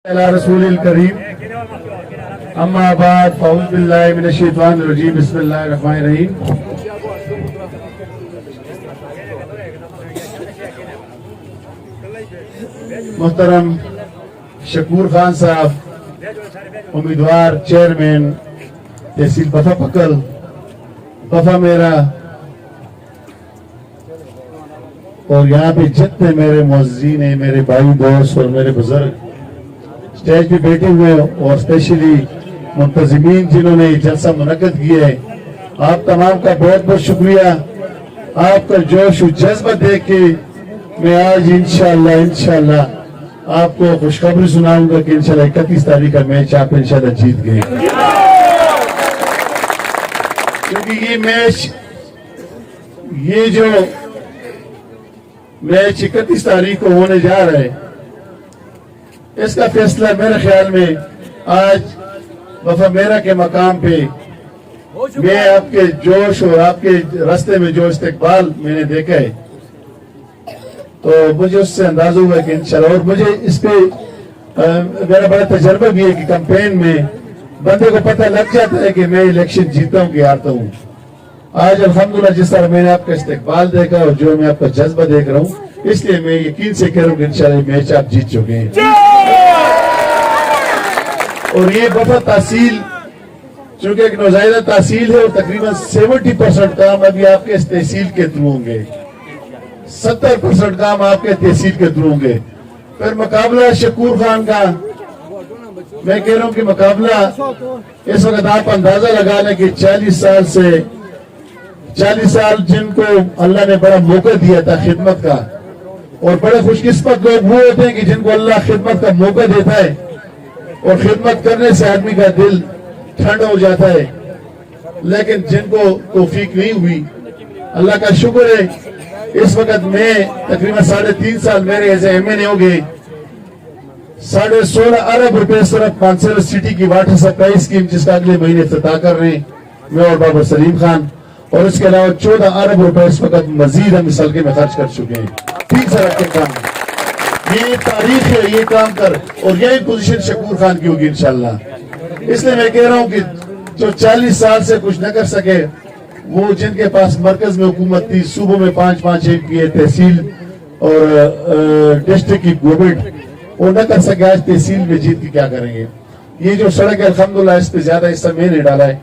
على رسول الكريم اما بعد فاعوذ بالله من الشیطان الرجیم بسم اللہ الرحمن الرحیم محترم شکور خان صاحب امیدوار چیئرمین تحصیل بفا پکل بفا میرا اور یہاں پہ جتنے میرے معززین ہیں میرے بھائی دوست اور میرے بزرگ اسٹیج پہ بیٹھے ہوئے اور اسپیشلی منتظمین جنہوں نے جلسہ منعقد کیا ہے آپ تمام کا بہت بہت شکریہ. آپ کا جوش و جذبہ دیکھ کے میں آج انشاءاللہ آپ کو خوشخبری سناؤں گا کہ انشاءاللہ 31 تاریخ کا میچ آپ انشاءاللہ جیت گئے, کیونکہ یہ میچ یہ جو میچ 31 تاریخ کو ہونے جا رہا ہے اس کا فیصلہ میرے خیال میں آج وفا میرا کے مقام پہ میں آپ کے جوش اور آپ کے راستے میں جو استقبال میں نے دیکھا ہے تو مجھے اس سے اندازہ ہوا کہ انشاءاللہ, اور مجھے اس پہ میرا بڑا تجربہ بھی ہے کہ کمپین میں بندے کو پتہ لگ جاتا ہے کہ میں الیکشن جیتا ہوں کہ ہارتا ہوں. آج الحمدللہ جس طرح میں نے آپ کا استقبال دیکھا اور جو میں آپ کا جذبہ دیکھ رہا ہوں اس لیے میں یقین سے کہہ رہا ہوں کہ انشاءاللہ میچ آپ جیت چکے ہیں. اور یہ بفا تحصیل چونکہ ایک نوزائیدہ تحصیل ہے اور تقریباً 70% کام ابھی آپ کے اس تحصیل کے تھرو ہوں گے, 70% کام آپ کے تحصیل کے تھرو ہوں گے. پھر مقابلہ شکور خان کا میں کہہ رہا ہوں کہ مقابلہ اس وقت آپ اندازہ لگا لیں کہ 40 سال جن کو اللہ نے بڑا موقع دیا تھا خدمت کا, اور بڑے خوش قسمت لوگ وہ ہوتے ہیں کہ جن کو اللہ خدمت کا موقع دیتا ہے اور خدمت کرنے سے آدمی کا دل ٹھنڈ ہو جاتا ہے, لیکن جن کو توفیق نہیں ہوئی اللہ کا شکر ہے اس وقت میں تقریباً 3.5 سال میرے ایز اے ایم این اے ہو گئے, 16.5 ارب روپے صرف مانسر سٹی کی واٹر سپلائی اسکیم جس کا اگلے مہینے افتتاح کر رہے ہیں میں اور بابر سلیم خان, اور اس کے علاوہ 14 ارب روپے اس وقت مزید ہم اس حلقے میں خرچ کر چکے ہیں. ٹھیک سر کے کام یہ تاریخ ہے, یہ کام کر اور یہی پوزیشن شکور خان کی ہوگی انشاءاللہ. اس لیے میں کہہ رہا ہوں کہ جو 40 سال سے کچھ نہ کر سکے وہ جن کے پاس مرکز میں حکومت تھی, صوبوں میں 5 ایم پی تحصیل اور ڈسٹرکٹ کی گورنمنٹ وہ نہ کر سکے, آج تحصیل میں جیت کے کیا کریں گے. یہ جو سڑک ہے الحمدللہ اس پہ زیادہ حصہ میں نے ڈالا ہے.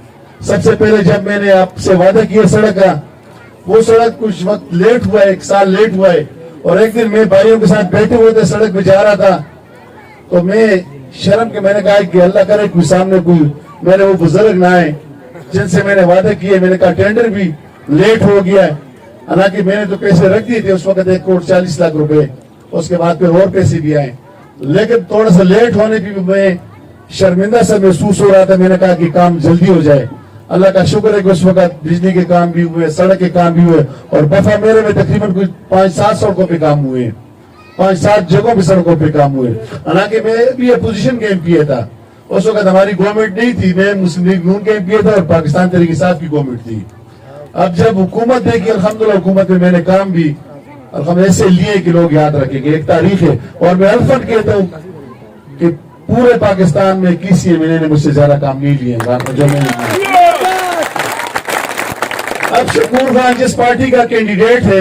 سب سے پہلے جب میں نے آپ سے وعدہ کیا سڑک کا, وہ سڑک کچھ وقت لیٹ ہوا ہے, 1 سال لیٹ ہوا ہے, اور ایک دن میں بھائیوں کے ساتھ بیٹھے ہوئے تھے سڑک پہ جا رہا تھا تو میں شرم کے میں نے کہا کہ اللہ کرے کوئی سامنے کوئی میرے وہ بزرگ نہ آئے جن سے میں نے وعدہ کیے. میں نے کہا ٹینڈر بھی لیٹ ہو گیا ہے, حالانکہ میں نے تو پیسے رکھ دیے تھے اس وقت 1.40 کروڑ روپے, اس کے بعد پھر اور پیسے بھی آئے, لیکن تھوڑا سا لیٹ ہونے کی بھی میں شرمندہ سا محسوس ہو رہا تھا. میں نے کہا کہ کام جلدی ہو جائے. اللہ کا شکر ہے کہ اس وقت بجلی کے کام بھی ہوئے, سڑک کے کام بھی ہوئے, اور بفا میرے میں تقریباً کچھ 5-7 سڑکوں پہ کام ہوئے, 5-7 جگہوں پہ سڑکوں پہ کام ہوئے. حالانکہ میں بھی اپوزیشن کے ایم پی تھا اس وقت, ہماری گورنمنٹ نہیں تھی, میں مسلم لیگ نون کے ایم پی تھا اور پاکستان تحریک انصاف کی گورنمنٹ تھی. اب جب حکومت دیکھی الحمدللہ حکومت میں نے کام بھی الحمدللہ ایسے لیے کہ لوگ یاد رکھیں گے. ایک تاریخ ہے اور میں الفت کہتا ہوں کہ پورے پاکستان میں کسی ایم این اے نے مجھ سے زیادہ کام نہیں لیے جو میں نے لیے. اب شکور خان جس پارٹی کا کینڈیڈیٹ ہے,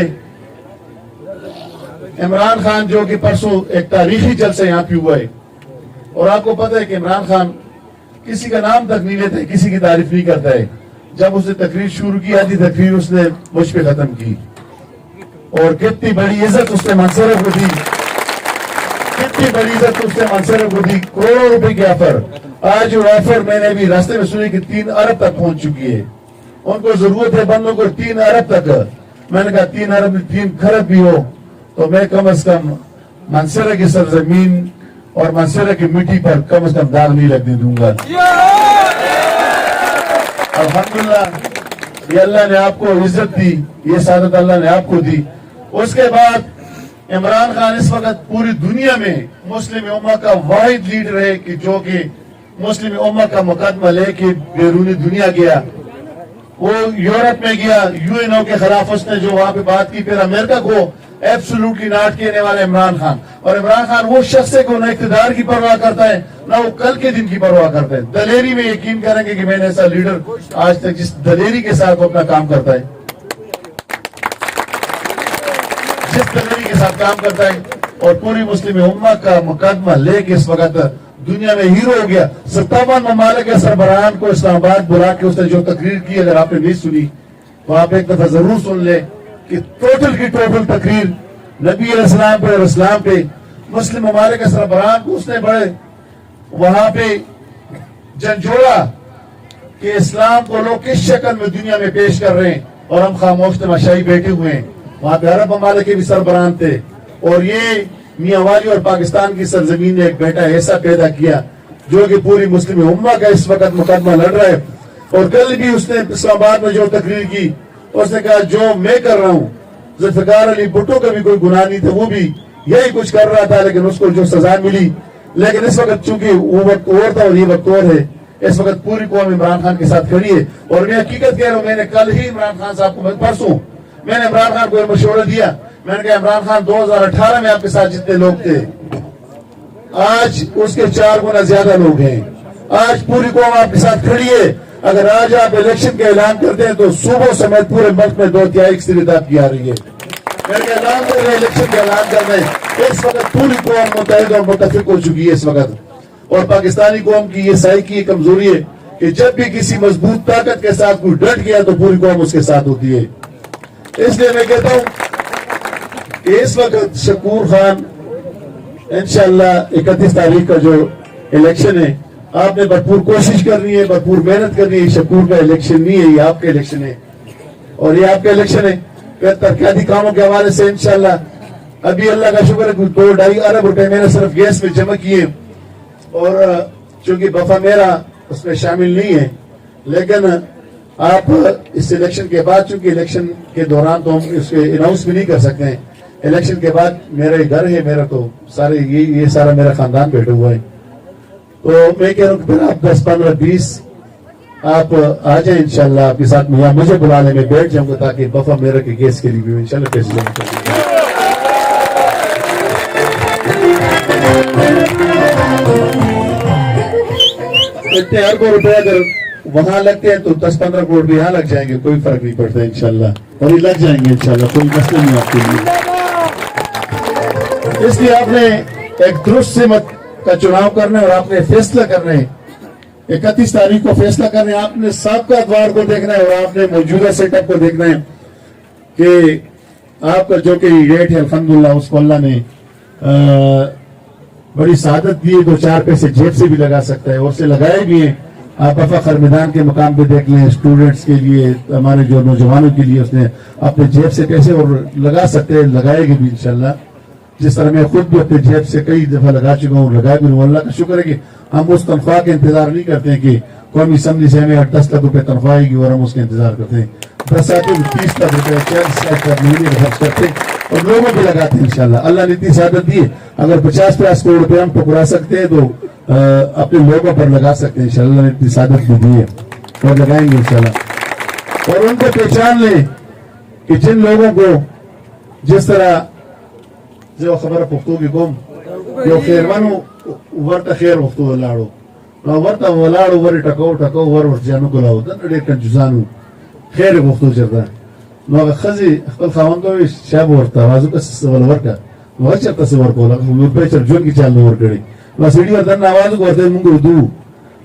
عمران خان جو کہ پرسوں ایک تاریخی جلسہ یہاں پہ ہوا ہے, اور آپ کو پتہ ہے کہ عمران خان کسی کا نام تک نہیں لیتا ہے, کسی کی تعریف نہیں کرتا ہے. جب اس نے تقریر شروع کی آدھی تقریر اس نے مجھ پہ ختم کی, اور کتنی بڑی عزت اس نے منصرف کو دی, کتنی بڑی عزت اس نے منصرف کو دی. کروڑوں روپے کی آفر, آج وہ آفر میں نے بھی راستے میں سنی کہ 3 ارب تک پہنچ چکی ہے. ان کو ضرورت ہے بندوں کو 3 ارب تک. میں نے کہا 3 ارب میں 3 کھرب بھی ہو تو میں کم از کم منصورہ کی سرزمین اور منصورہ کی مٹی پر کم از کم داغ نہیں لگنے دوں گا. الحمدللہ یہ اللہ نے آپ کو عزت دی, یہ سعادت اللہ نے آپ کو دی. اس کے بعد عمران خان اس وقت پوری دنیا میں مسلم امہ کا واحد لیڈر ہے کہ جو کہ مسلم امہ کا مقدمہ لے کے بیرونی دنیا گیا. وہ یورپ میں گیا, یو این او کے خلاف اس نے جو وہاں پہ بات کی, پھر امریکہ کو एब्सोल्युटली नॉट कहने वाले इमरान खान। और इमरान खान वो शख्स है कि न इक़्तिदार की परवाह करता है, ना वो कल के दिन की परवाह करता है। दलेरी में यकीन करेंगे कि मैंने ऐसा लीडर आज तक जिस दलेरी के साथ वो अपना काम करता है, जिस दलेरी के साथ काम करता है, और पूरी मुस्लिम उम्मा का मुकदमा लेके इस वक्त दुनिया में हीरो हो गया। 57 ममालिक के सरबराहान को इस्लामाबाद बुला के उसने जो तकरीर की, अगर आपने नहीं सुनी तो आप एक दफा जरूर सुन ले कि टोटल की टोटल तकरीर नबी अलैहिस्सलाम पे और इस्लाम पे, मुस्लिम ममालिक के सरबराहान को उसने बड़े वहां पे झंझोड़ा कि इस्लाम को लोग किस शक्ल में दुनिया में पेश कर रहे हैं और हम खामोश तमाशाई बैठे हुए हैं। वहां पे अरब ममालिक के भी सरबराहान थे, और ये मियां वाली और पाकिस्तान की सरजमीन ने एक बेटा ऐसा पैदा किया जो कि पूरी मुस्लिम उम्मा का इस वक्त मुकदमा लड़ रहा है। और कल भी उसने इस्लामाबाद में जो तकरीर की, उसने कहा जो मैं कर रहा हूँ, जुल्फिकार अली भुट्टो का भी कोई गुनाह नहीं था, वो भी यही कुछ कर रहा था, लेकिन उसको जो सजा मिली। लेकिन इस वक्त चूंकि वो वक्त और था और ये वक्त और है, इस वक्त पूरी कौम इमरान खान के साथ खड़ी है। और मैं हकीकत कह रहा हूँ, मैंने कल ही इमरान खान साहब को, परसों मैंने इमरान खान को मशवरा दिया, मैंने कहा इमरान खान 2018 में आपके साथ जितने लोग थे, आज उसके 4 गुना ज्यादा लोग हैं। आज पूरी कौम आपके साथ खड़ी है। अगर आज आप इलेक्शन का ऐलान करते हैं तो सुबह समेत पूरे मुल्क में 2/3 अक्सरियत आपकी आ रही है। मैंने ऐलान कर रहे इलेक्शन का ऐलान कर रहे हैं। इस वक्त पूरी कौम मुतहद और मुत्तफिक हो चुकी है इस वक्त। और पाकिस्तानी कौम की ये साई की कमजोरी है कि जब भी किसी मजबूत ताकत के साथ कोई डट गया तो पूरी कौम उसके साथ होती है। इसलिए मैं कहता हूं कि इस वक्त शकूर खान इंशाअल्लाह 31 तारीख का जो इलेक्शन है, आपने भरपूर कोशिश करनी है, भरपूर मेहनत करनी है। शकूर का इलेक्शन नहीं है, ये आपका इलेक्शन है, और ये आपका इलेक्शन है। फिर तरक्याती कामों के हवाले से इंशाअल्लाह अभी अल्लाह का शुक्र है 2-2.5 अरब रुपए मैंने सिर्फ गैस में जमा किए, और चूंकि बफा मेरा उसमें शामिल नहीं है, लेकिन आप इस इलेक्शन के बाद, चूंकि इलेक्शन के दौरान तो हम इसके अनाउंस भी नहीं कर सकते हैं, इलेक्शन के बाद मेरा घर है, मेरा तो सारे ये सारा मेरा खानदान बैठा हुआ है। तो मैं कह रहा हूँ कि फिर आप 10, 15, 20 आप आ जाए इंशाल्लाह आपके साथ में, या मुझे बुला ले, मैं बैठ जाऊंगा ताकि बफा मेरा के गैस के लिए भी इंशाल्लाह पैसे जमा कर तैयार को रुपया अगर वहां लगते हैं तो 10-15 करोड़ भी यहाँ लग जाएंगे, कोई फर्क नहीं पड़ता इंशाल्लाह, और ये लग जाएंगे इंशाल्लाह, कोई मसला नहीं आपके लिए। इसलिए आपने एक दुरुस्त सिमत का चुनाव करना है और आपने फैसला करना है। 31 तारीख को फैसला करना है। आपने साबका अखबार को देखना है और आपने मौजूदा सेटअप को देखना है कि आपका जो कि रेट है अल्हम्दुलिल्लाह उसको अल्लाह ने बड़ी सादत दी है। 2-4 पैसे जेब से भी लगा सकता है और से लगाए भी है। आप फखर मैदान के मुकाम पे देख लें, स्टूडेंट्स के लिए, हमारे जो नौजवानों के लिए उसने अपने जेब से पैसे और लगा सकते हैं, लगाएंगे भी इंशाल्लाह। जिस तरह मैं खुद भी अपने जेब से कई दफा लगा चुका हूँ, लगाए भी। अल्लाह का शुक्र है कि हम उस तनख्वाह के इंतजार नहीं करते हैं कि कौमी असम्बली से हमें 10 लाख रुपए तनख्वाह आएगी और हम उसका इंतजार करते हैं। 10 लाख 30 लाख रुपए 40 लाख रुपए महीने में खर्च करते और लोगों को लगाते हैं इंशाल्लाह। अल्लाह ने इतनी सादत दी है, अगर 50-50 करोड़ रुपए हम टुकरा सकते हैं तो अपने लोगों पर लगा सकते हैं इंशाल्लाह। ने इतनी सादत भी दी है और लगाएंगे इंशाल्लाह। और उनको पहचान लें कि जिन लोगों को जिस तरह जो खबर पुख्तू की कौम जो खैरवानो वर्ता खैर वख्तू लाड़ो ना वर्ता वलाड़ो वर टको टको वर जानो को लाओ दन रे कंजुसानु खैर वख्तू चलता नो खजी खपल खावन को शाब वर्ता वाजु का सवाल वर्का नो चलता से वर को ला पे चल जोन की चाल वर कड़ी नो सीडी वर्ता आवाज को वर्ते मुंगो दू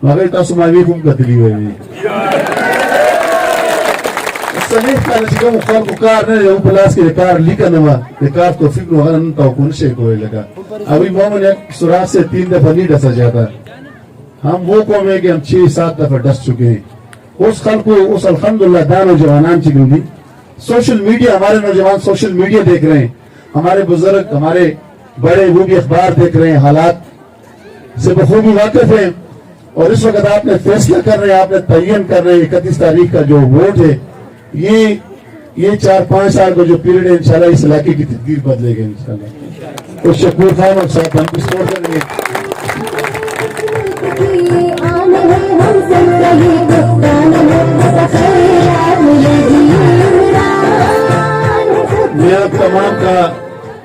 मगर तासु मावी कुम कतली हुई सनी का चिको मुखाल को कार ने यो प्लास के कार लिखा नवा ये कार तो फिक्र होगा न तो कौन से कोई लगा अभी मोहम्मद एक सुराख से 3 दफा नहीं डसा जाता। हम वो कौम है कि हम 6-7 दफा डस चुके हैं। उस खल को उस अल्हम्दुलिल्लाह दानो जवानान चिगली सोशल मीडिया, हमारे नौजवान सोशल मीडिया देख रहे हैं, हमारे बुजुर्ग हमारे बड़े वो भी अखबार देख रहे हैं, हालात से बखूबी वाकिफ हैं। और इस वक्त आपने फैसला कर रहे हैं, आपने तयन कर रहे हैं 31 तारीख का जो वोट है, ये 4-5 साल का जो पीरियड है इंशाल्लाह इस इलाके की तकदीर बदलेगा इंशाल्लाह। तो शकूर खान और साहब हम इस तौर करेंगे। मैं आप तमाम का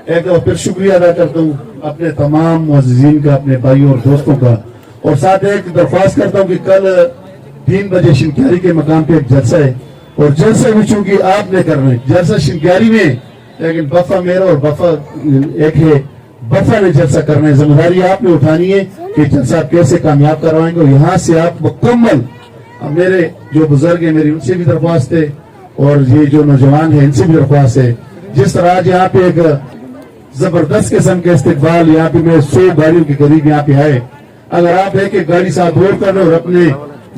एक दफा फिर शुक्रिया अदा करता हूँ अपने तमाम मुअज़्ज़िज़ीन का, अपने भाइयों और दोस्तों का, और साथ एक दरख्वास्त करता हूँ कि कल 3 बजे शिनक्यारी के मकाम पे एक जलसा है, और जलसा भी चूंकि आपने करना है, जलसा शिनक्यारी में, लेकिन बफा मेरा और बफा एक है, बफा ने जलसा करना है, जिम्मेदारी आपने उठानी है कि जलसा आप कैसे कामयाब करवाएंगे। और यहाँ से आप मुकम्मल, मेरे जो बुजुर्ग हैं मेरी उनसे भी दरख्वास्त है, और ये जो नौजवान है इनसे भी दरख्वास्त है, जिस तरह आज यहाँ पे एक जबरदस्त किस्म के इस्तेकबाल, यहाँ पे मैं 100 गाड़ियों के करीब यहाँ पे आए, अगर आप एक एक गाड़ी साथ रोड कर लें और अपने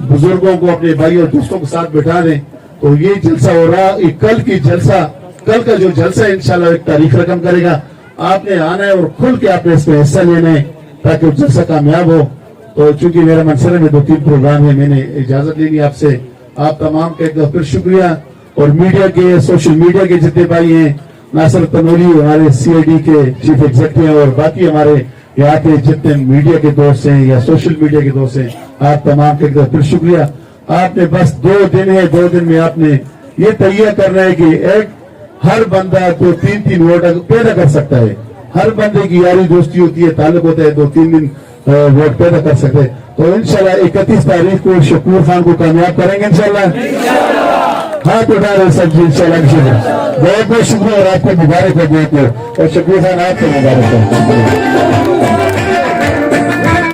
बुजुर्गों को, अपने भाई और दोस्तों को साथ बैठा दें, तो ये जलसा हो रहा, ये कल का जो जलसा है इंशाल्लाह एक तारीख रकम करेगा। आपने आना है और खुल के आपने इसमें हिस्सा लेना है ताकि वो जलसा कामयाब हो। तो चूंकि मेरा मनसरे में 2-3 प्रोग्राम है, मैंने इजाजत लेनी आपसे। आप तमाम का एक दफा फिर शुक्रिया, और मीडिया के, सोशल मीडिया के जितने भाई हैं, नासिर तनूरी हमारे CID के चीफ एग्जीक्यूटिव और बाकी हमारे यहाँ के जितने मीडिया के दोस्त हैं या सोशल मीडिया के दोस्त हैं, आप तमाम के एक दफा फिर शुक्रिया। आपने बस 2 दिन है, 2 दिन में आपने ये तैयार करना है कि एक हर बंदा 2-3 वोट पैदा कर सकता है, हर बंदे की यारी दोस्ती होती है, ताल्लुक होता है, 2-3 दिन वोट पैदा कर सकते हैं। तो इंशाल्लाह 31 तारीख को शकूर खान को कामयाब करेंगे इंशाल्लाह। हाथ उठा रहे सब जी इंशाल्लाह। बहुत बहुत शुक्रिया और आपको मुबारक हो, और शकूर खान आपको मुबारक हो।